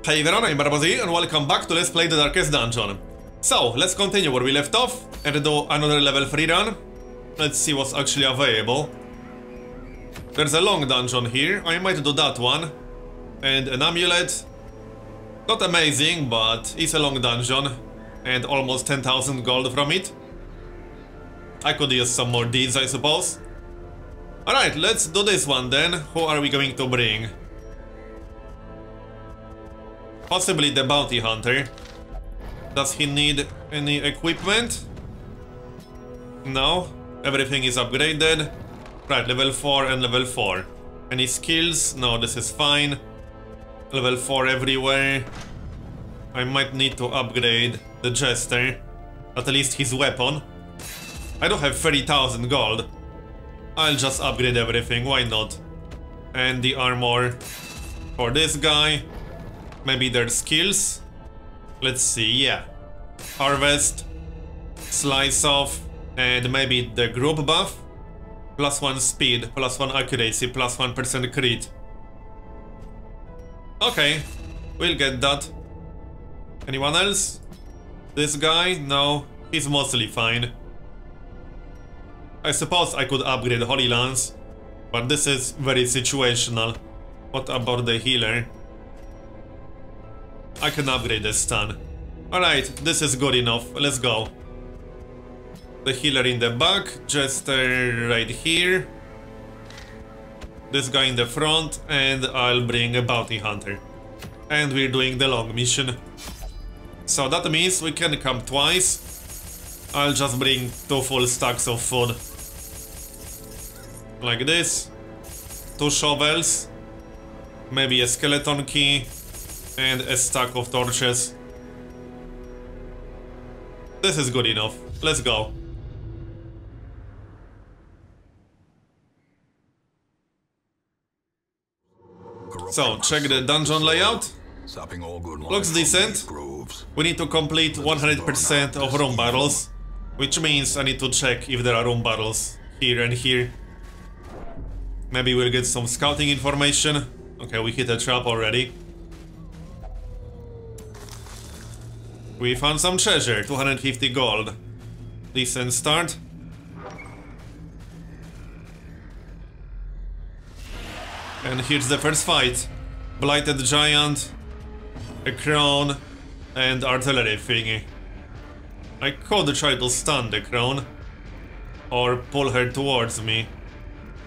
Hey everyone, I'm Marbozir and welcome back to Let's Play the Darkest Dungeon. So, let's continue where we left off and do another level 3 run. Let's see what's actually available. There's a long dungeon here, I might do that one. And an amulet. Not amazing, but it's a long dungeon. And almost 10,000 gold from it. I could use some more deeds, I suppose. Alright, let's do this one then. Who are we going to bring? Possibly the bounty hunter. Does he need any equipment? No. Everything is upgraded. Right, level 4 and level 4. Any skills? No, this is fine. Level 4 everywhere. I might need to upgrade the jester. At least his weapon. I don't have 30,000 gold. I'll just upgrade everything, why not? And the armor for this guy. Maybe their skills. Let's see, yeah. Harvest, slice off, and maybe the group buff. +1 speed, +1 accuracy, +1% crit. Okay, we'll get that. Anyone else? This guy? No, he's mostly fine. I suppose I could upgrade Holy Lance, but this is very situational. What about the healer? I can upgrade the stun. Alright, this is good enough, let's go. The healer in the back, jester right here. This guy in the front, and I'll bring a bounty hunter. And we're doing the long mission. So that means we can come twice. I'll just bring 2 full stacks of food. Like this. 2 shovels. Maybe a skeleton key. And a stack of torches. This is good enough. Let's go. So, check the dungeon layout. Looks decent. We need to complete 100% of room battles, which means I need to check if there are room battles here and here. Maybe we'll get some scouting information. Okay, we hit a trap already. We found some treasure, 250 gold. Decent start. And here's the first fight. Blighted giant, a crone, and artillery thingy. I could try to stun the crone, or pull her towards me.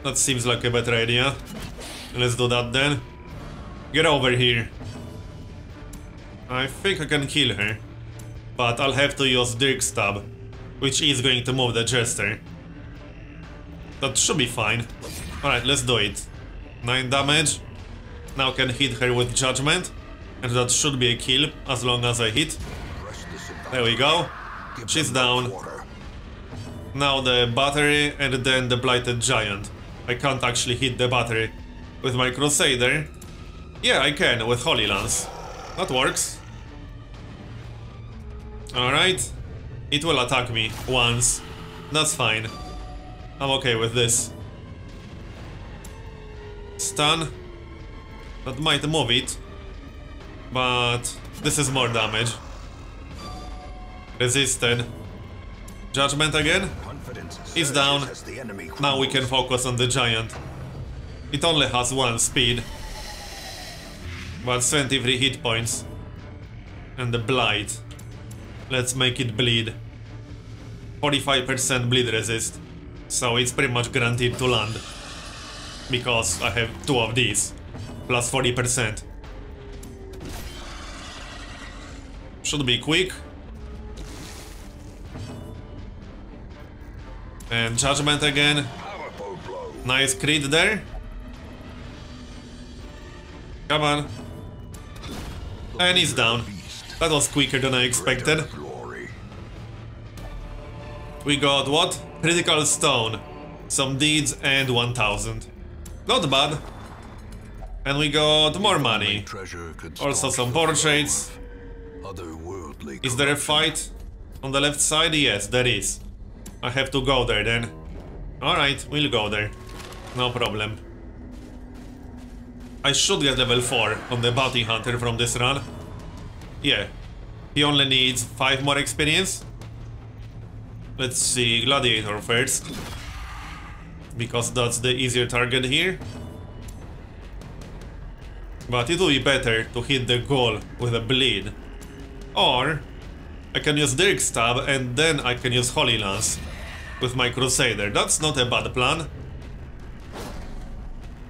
That seems like a better idea. Let's do that then. Get over here. I think I can kill her. But I'll have to use Dirk Stab, which is going to move the jester. That should be fine. Alright, let's do it. 9 damage. Now can hit her with judgment. And that should be a kill, as long as I hit. There we go. She's down. Now the battery and then the blighted giant. I can't actually hit the battery with my crusader. Yeah, I can with Holy Lance. That works. Alright. It will attack me once. That's fine. I'm okay with this. Stun. That might move it. But this is more damage. Resisted. Judgment again. He's down. Now we can focus on the giant. It only has 1 speed. But 23 hit points. And the blight. Let's make it bleed. 45% bleed resist. So it's pretty much guaranteed to land. Because I have 2 of these. Plus 40%. Should be quick. And judgment again. Nice crit there. Come on. And he's down. That was quicker than I expected. We got what? Critical stone. Some deeds and 1000. Not bad. And we got more money. Also some portraits. Is there a fight on the left side? Yes, there is. I have to go there then. Alright, we'll go there. No problem. I should get level 4 on the bounty hunter from this run. Yeah. He only needs 5 more experience. Let's see, gladiator first. Because that's the easier target here. But it will be better to hit the goal with a bleed. Or I can use Dirk Stab and then I can use Holy Lance with my Crusader. That's not a bad plan.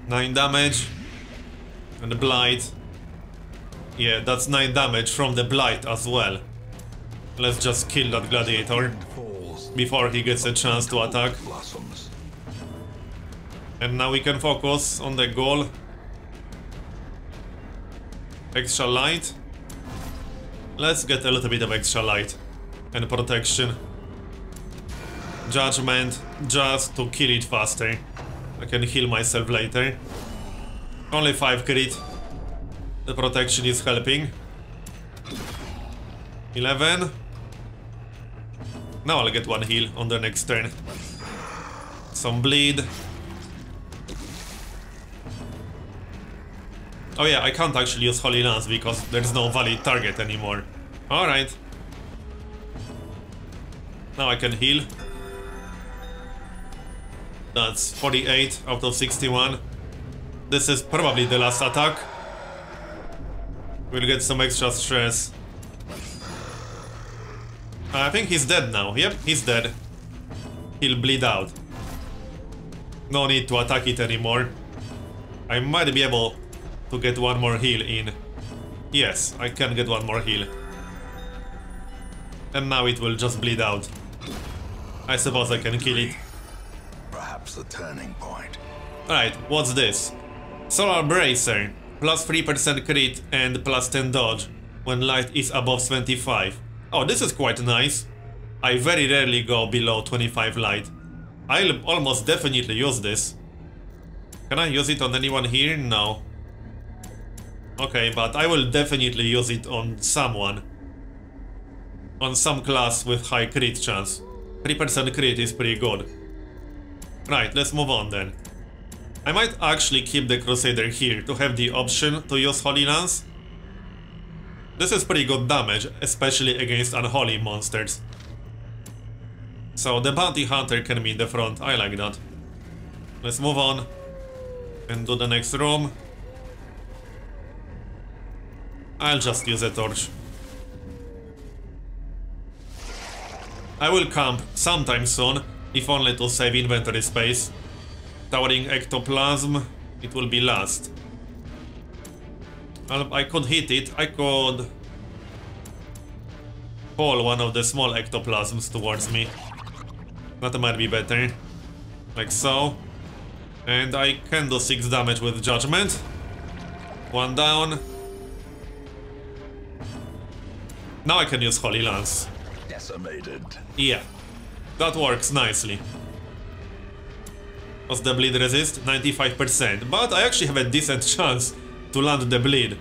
9 damage. And the Blight. Yeah, that's 9 damage from the Blight as well. Let's just kill that gladiator before he gets a chance to attack. And now we can focus on the goal. Extra light. Let's get a little bit of extra light and protection. Judgment, just to kill it faster. I can heal myself later. Only 5 crit. The protection is helping. 11. Now I'll get 1 heal on the next turn. Some bleed. Oh yeah, I can't actually use Holy Lance because there's no valid target anymore. Alright. Now I can heal. That's 48 out of 61. This is probably the last attack. We'll get some extra stress. I think he's dead now. Yep, he's dead. He'll bleed out. No need to attack it anymore. I might be able to get 1 more heal in. Yes, I can get 1 more heal. And now it will just bleed out. I suppose I can kill it. Perhaps the turning point. Alright, what's this? Solar Bracer. Plus 3% crit and plus 10 dodge when light is above 25. Oh, this is quite nice. I very rarely go below 25 light. I'll almost definitely use this. Can I use it on anyone here? No. Okay, but I will definitely use it on someone. On some class with high crit chance. 3% crit is pretty good. Right, let's move on then. I might actually keep the Crusader here to have the option to use Holy Lance. This is pretty good damage, especially against unholy monsters. So the Bounty Hunter can be in the front, I like that. Let's move on and do the next room. I'll just use a torch. I will camp sometime soon, if only to save inventory space. Towering Ectoplasm, it will be last. I could hit it, I could pull one of the small ectoplasms towards me. That might be better. Like so. And I can do 6 damage with Judgment. 1 down. Now I can use Holy Lance. Decimated. Yeah, that works nicely. What's the bleed resist? 95%, but I actually have a decent chance to land the bleed.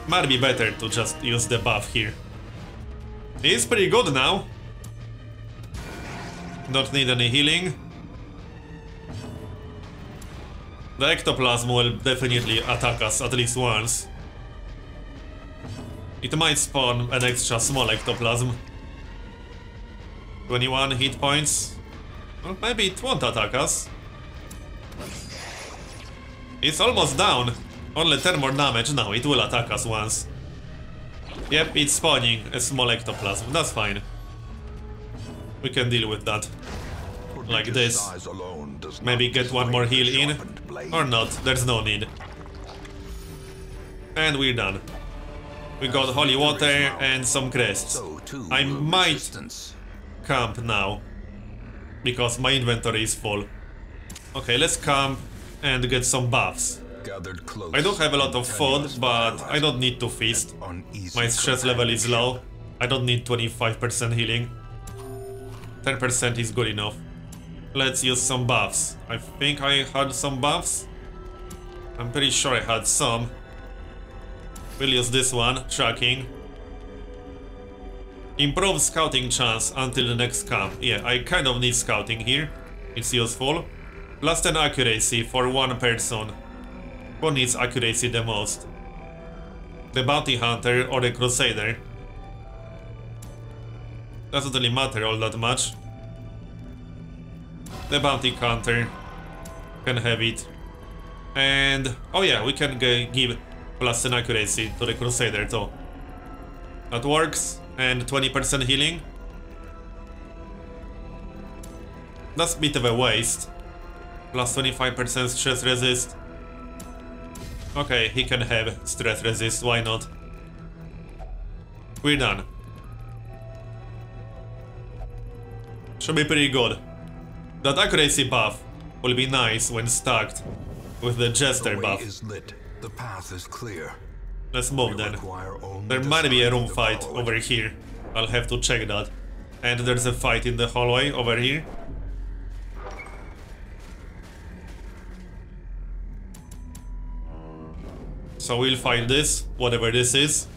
Might be better to just use the buff here. It's pretty good now. Don't need any healing. The ectoplasm will definitely attack us at least once. It might spawn an extra small ectoplasm. 21 hit points. Well, maybe it won't attack us. It's almost down. Only 10 more damage. Now it will attack us once. Yep, it's spawning a small ectoplasm. That's fine. We can deal with that. Like this. Maybe get 1 more heal in. Or not. There's no need. And we're done. We got holy water and some crests. I might camp now. Because my inventory is full. Okay, let's camp and get some buffs. I don't have a lot of food, but I don't need to feast. My stress level is low. I don't need 25% healing. 10% is good enough. Let's use some buffs. I think I had some buffs. I'm pretty sure I had some. We'll use this one, tracking. Improve scouting chance until the next camp. Yeah, I kind of need scouting here. It's useful. Plus 10 accuracy for 1 person. Who needs accuracy the most? The bounty hunter or the crusader? Doesn't really matter all that much. The bounty hunter can have it. And oh yeah, we can give +10 accuracy to the crusader too. That works. And 20% healing. That's a bit of a waste. Plus 25% stress resist. Okay, he can have stress resist, why not? We're done. Should be pretty good. That accuracy buff will be nice when stacked with the jester buff. Is lit. The path is clear. Let's move then. There might be a room fight over here. I'll have to check that. And there's a fight in the hallway over here. So we'll fight this, whatever this is.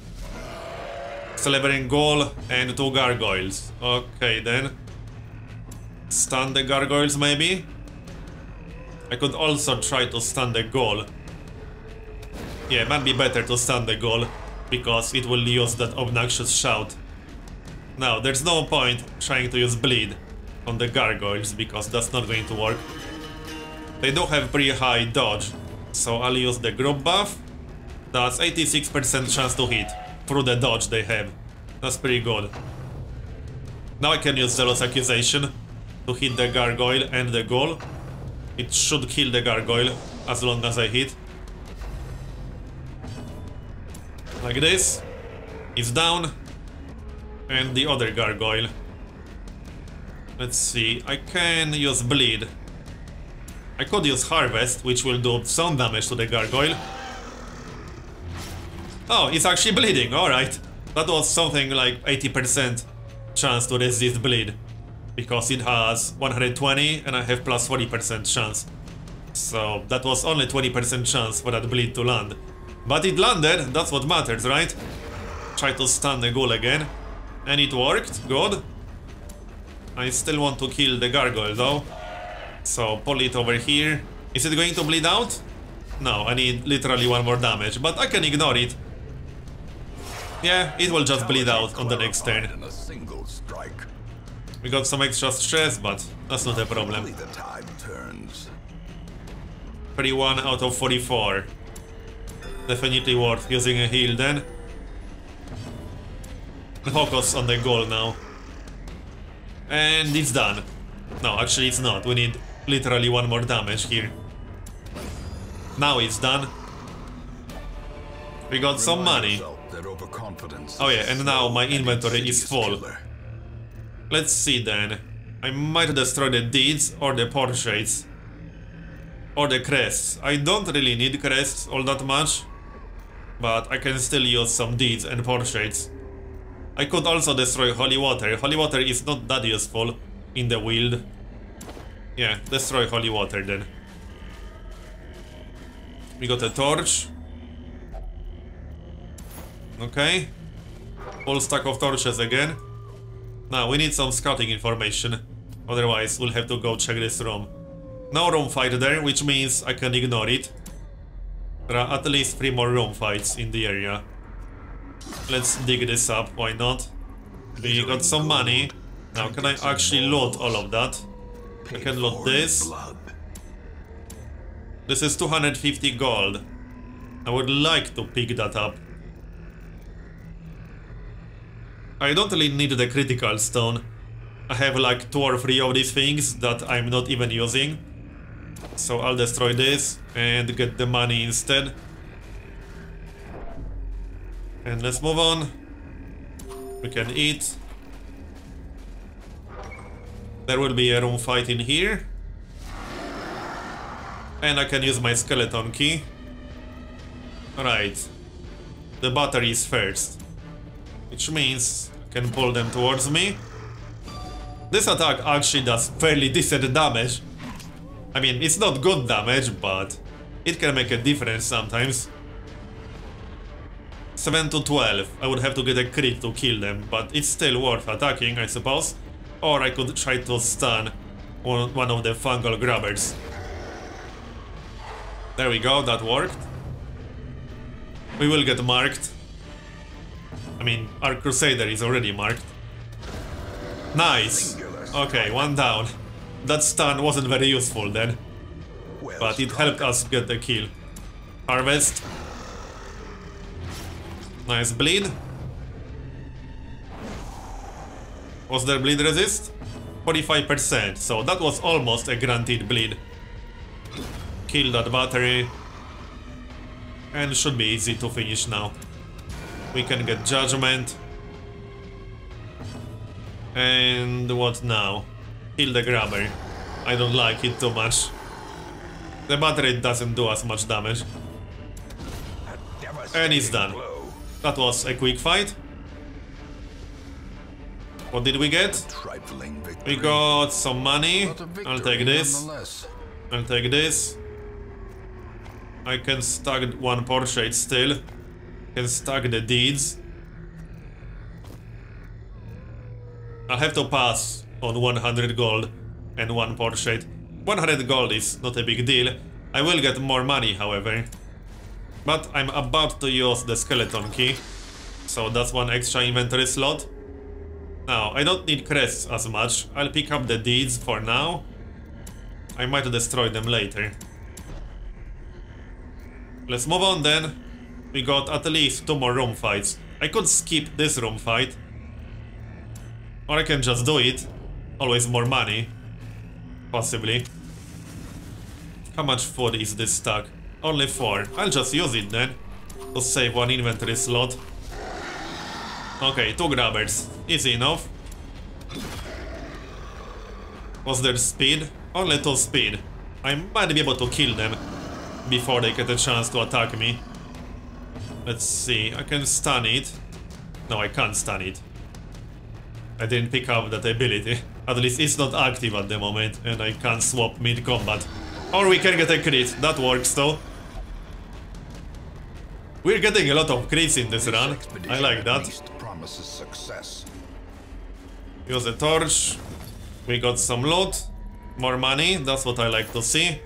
Slavering Ghoul and 2 gargoyles. Okay then. Stun the gargoyles maybe? I could also try to stun the Ghoul. Yeah, it might be better to stun the Ghoul, because it will use that obnoxious shout. Now, there's no point trying to use bleed on the gargoyles, because that's not going to work. They do have pretty high dodge, so I'll use the group buff. That's 86% chance to hit through the dodge they have. That's pretty good. Now I can use Zealous Accusation to hit the gargoyle and the ghoul. It should kill the gargoyle as long as I hit. Like this. It's down. And the other gargoyle. Let's see, I can use bleed. I could use harvest, which will do some damage to the gargoyle. Oh, it's actually bleeding, alright. That was something like 80% chance to resist bleed. Because it has 120 and I have plus 40% chance. So that was only 20% chance for that bleed to land. But it landed, that's what matters, right? Try to stun the ghoul again. And it worked, good. I still want to kill the gargoyle though. So pull it over here. Is it going to bleed out? No, I need literally 1 more damage, but I can ignore it. Yeah, it will just bleed out on the next turn. We got some extra stress, but that's not a problem. 31 out of 44. Definitely worth using a heal then. Focus on the goal now. And it's done. No, actually it's not. We need literally 1 more damage here. Now it's done. We got some money. Oh yeah, and now my inventory is full. Let's see then. I might destroy the deeds or the portraits. Or the crests. I don't really need crests all that much. But I can still use some deeds and portraits. I could also destroy holy water. Holy water is not that useful in the wield. Yeah, destroy holy water then. We got a torch. Okay. Full stack of torches again. Now we need some scouting information. Otherwise we'll have to go check this room. No room fight there, which means I can ignore it. There are at least 3 more room fights in the area. Let's dig this up, why not? We got some money. Now can I actually loot all of that? I can loot this. This is 250 gold. I would like to pick that up. I don't really need the critical stone. I have like 2 or 3 of these things that I'm not even using. So I'll destroy this and get the money instead. And let's move on. We can eat. There will be a room fight in here. And I can use my skeleton key. Alright. The batteries first. Which means I can pull them towards me. This attack actually does fairly decent damage. I mean, it's not good damage, but it can make a difference sometimes. 7 to 12. I would have to get a crit to kill them, but it's still worth attacking, I suppose. Or I could try to stun one of the fungal grabbers. There we go, that worked. We will get marked. I mean, our Crusader is already marked. Nice! Okay, one down. That stun wasn't very useful then, but it helped us get the kill. Harvest. Nice bleed. Was there bleed resist? 45%, so that was almost a guaranteed bleed. Kill that battery. And should be easy to finish now. We can get judgment. And what now? Kill the grabber. I don't like it too much. The battery doesn't do as much damage. And it's done. That was a quick fight. What did we get? We got some money. I'll take this. I'll take this. I can stack one portrait still. Can stack the deeds. I'll have to pass on 100 gold and one portrait. 100 gold is not a big deal. I will get more money, however. But I'm about to use the skeleton key, so that's one extra inventory slot. Now, I don't need crests as much. I'll pick up the deeds for now. I might destroy them later. Let's move on then. We got at least 2 more room fights. I could skip this room fight, or I can just do it. Always more money. Possibly. How much food is this stack? Only 4. I'll just use it then, to save one inventory slot. Okay, 2 grabbers. Easy enough. Was there speed? Only 2 speed. I might be able to kill them before they get a chance to attack me. Let's see, I can stun it. No, I can't stun it. I didn't pick up that ability. At least it's not active at the moment, and I can't swap mid-combat. Or we can get a crit, that works though. We're getting a lot of crits in this run. I like that. Use a torch. We got some loot. More money, that's what I like to see.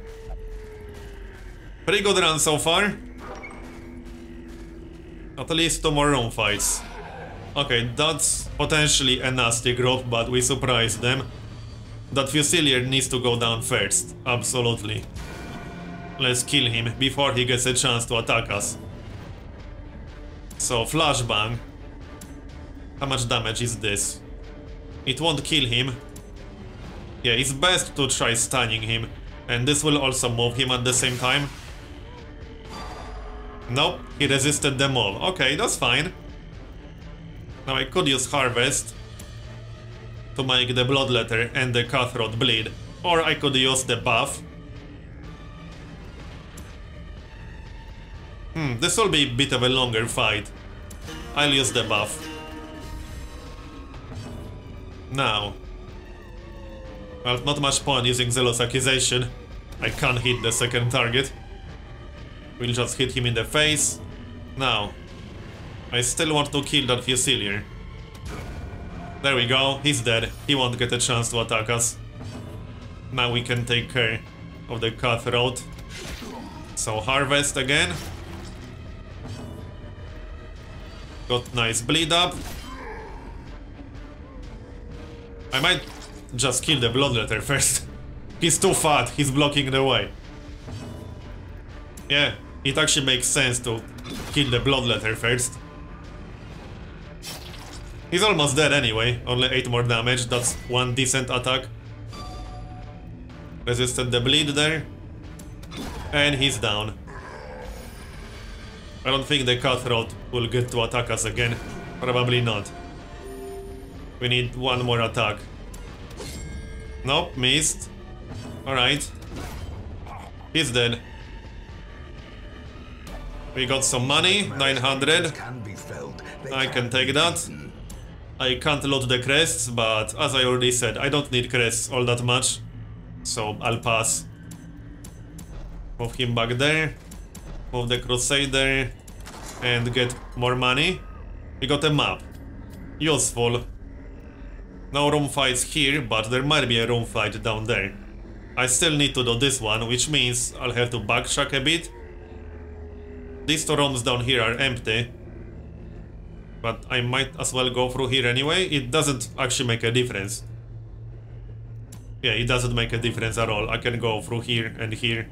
Pretty good run so far. At least 2 more room fights. Okay, that's potentially a nasty group, but we surprised them. That Fusilier needs to go down first, absolutely. Let's kill him before he gets a chance to attack us. So, flashbang. How much damage is this? It won't kill him. Yeah, it's best to try stunning him, and this will also move him at the same time. Nope, he resisted the move. Okay, that's fine. Now I could use Harvest to make the Bloodletter and the Cutthroat bleed, or I could use the buff. This will be a bit of a longer fight. I'll use the buff. Now. Well, not much point using Zealous Accusation. I can't hit the second target. We'll just hit him in the face. Now. I still want to kill that Fusilier. There we go, he's dead. He won't get a chance to attack us. Now we can take care of the Cutthroat. So Harvest again. Got nice bleed up. I might just kill the Bloodletter first. He's too fat, he's blocking the way. Yeah, it actually makes sense to kill the Bloodletter first. He's almost dead anyway, only 8 more damage, that's one decent attack. Resisted the bleed there. And he's down. I don't think the Cutthroat will get to attack us again. Probably not. We need one more attack. Nope, missed. Alright. He's dead. We got some money, 900. I can take that. I can't load the crests, but as I already said, I don't need crests all that much. So I'll pass. Move him back there. Move the Crusader. And get more money. We got a map. Useful. No room fights here, but there might be a room fight down there. I still need to do this one, which means I'll have to backtrack a bit. These two rooms down here are empty. But I might as well go through here anyway. It doesn't actually make a difference. Yeah, it doesn't make a difference at all. I can go through here and here.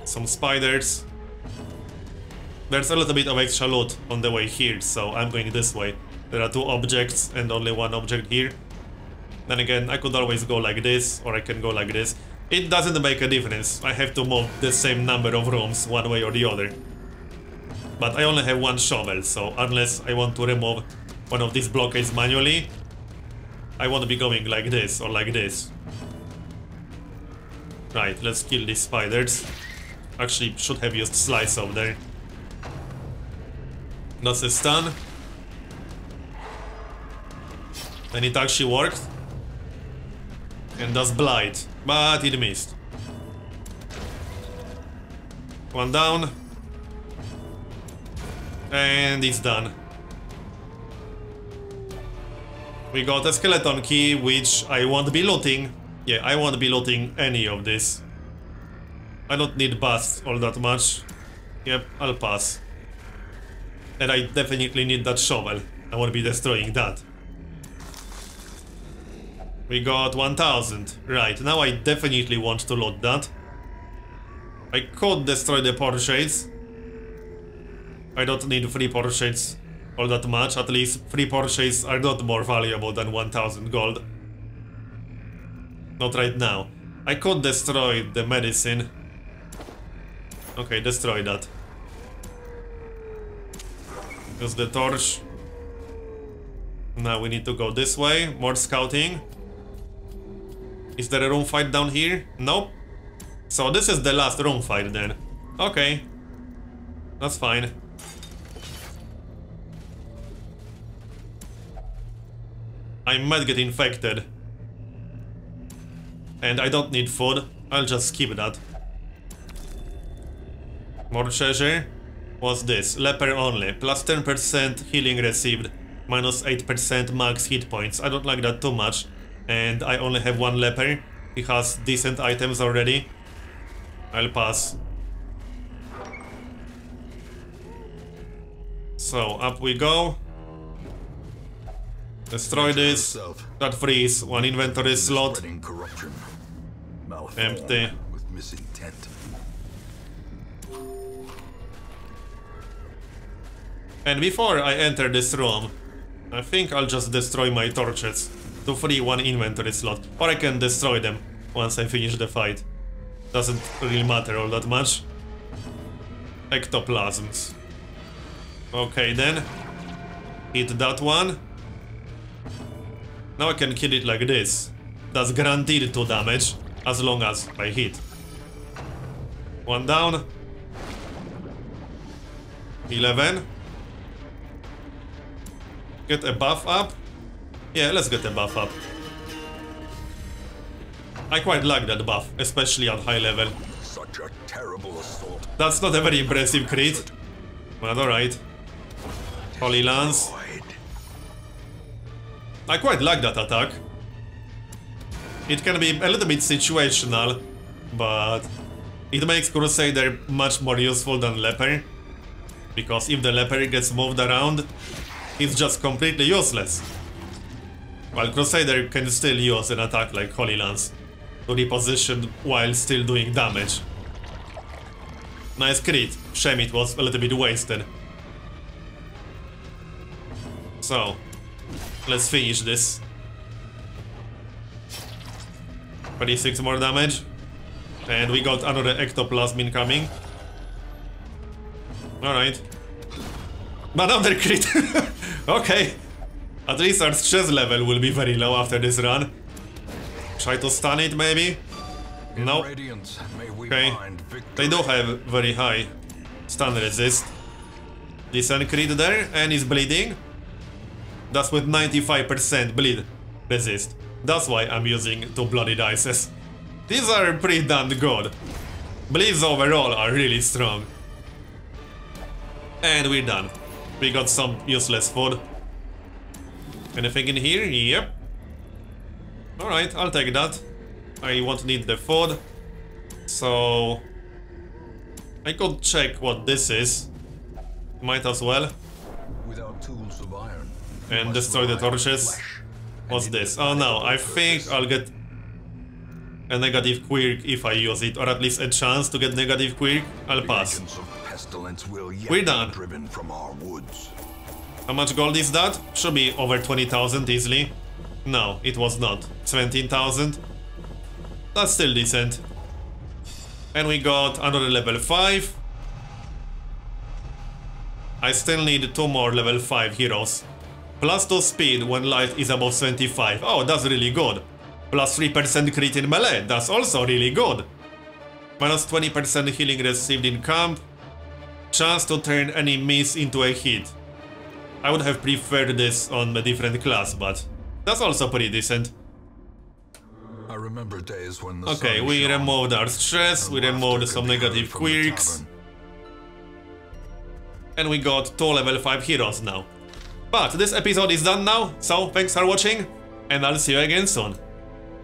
Some spiders. There's a little bit of extra loot on the way here, so I'm going this way. There are 2 objects and only 1 object here. Then again, I could always go like this, or I can go like this. It doesn't make a difference. I have to move the same number of rooms one way or the other. But I only have 1 shovel, so unless I want to remove one of these blockades manually, I won't be going like this or like this. Right, let's kill these spiders. Actually, should have used slice over there. That's a stun. And it actually worked. And does blight, but it missed. 1 down. And it's done. We got a skeleton key, which I won't be looting. Yeah, I won't be looting any of this. I don't need bust all that much. Yep, I'll pass. And I definitely need that shovel. I won't be destroying that. We got 1000. Right, now I definitely want to loot that. I could destroy the portraits. I don't need 3 portraits all that much. At least 3 portraits are not more valuable than 1000 gold. Not right now. I could destroy the medicine. Okay, destroy that. Use the torch. Now we need to go this way. More scouting. Is there a room fight down here? Nope. So this is the last room fight then. Okay. That's fine. I might get infected. And I don't need food. I'll just skip that. More treasure. What's this? Leper only. Plus 10% healing received. Minus 8% max hit points. I don't like that too much. And I only have 1 leper. He has decent items already. I'll pass. So, up we go. Destroy this. That frees 1 inventory slot. Empty. And before I enter this room, I think I'll just destroy my torches to free 1 inventory slot. Or I can destroy them once I finish the fight. Doesn't really matter all that much. Ectoplasms. Okay then. Hit that one. Now I can kill it like this. That's guaranteed 2 damage, as long as I hit. 1 down. 11. Get a buff up. Yeah, let's get a buff up. I quite like that buff, especially at high level. Such a terrible assault. That's not a very impressive crit, but alright. Holy Lance. I quite like that attack. It can be a little bit situational, but it makes Crusader much more useful than Leper. Because if the Leper gets moved around, it's just completely useless. While Crusader can still use an attack like Holy Lance to reposition while still doing damage. Nice crit. Shame it was a little bit wasted. So, let's finish this. 36 more damage. And we got another ectoplasm incoming. Alright. Another crit! Okay. At least our stress level will be very low after this run. Try to stun it, maybe? No. Okay. They do have very high stun resist. Decent crit there, and he's bleeding. That's with 95% bleed resist. That's why I'm using 2 bloody dices. These are pretty damn good. Bleeds overall are really strong. And we're done. We got some useless food. Anything in here? Yep. Alright, I'll take that. I won't need the food. So... I could check what this is. Might as well. Without tools of iron, And destroy the torches. What's this? Oh no, I think I'll get a negative quirk if I use it, or at least a chance to get negative quirk. I'll pass. We're done. Driven from our woods. How much gold is that? Should be over 20,000 easily. No, it was not. 17,000. That's still decent. And we got another level 5. I still need 2 more level 5 heroes. Plus 2 speed when light is above 25. Oh, that's really good. Plus 3% crit in melee. That's also really good. Minus 20% healing received in camp. Chance to turn any miss into a hit. I would have preferred this on a different class, but that's also pretty decent. I remember days when the Okay, we removed our stress, we removed some negative quirks. And we got 2 level 5 heroes now. But this episode is done now, so thanks for watching, and I'll see you again soon.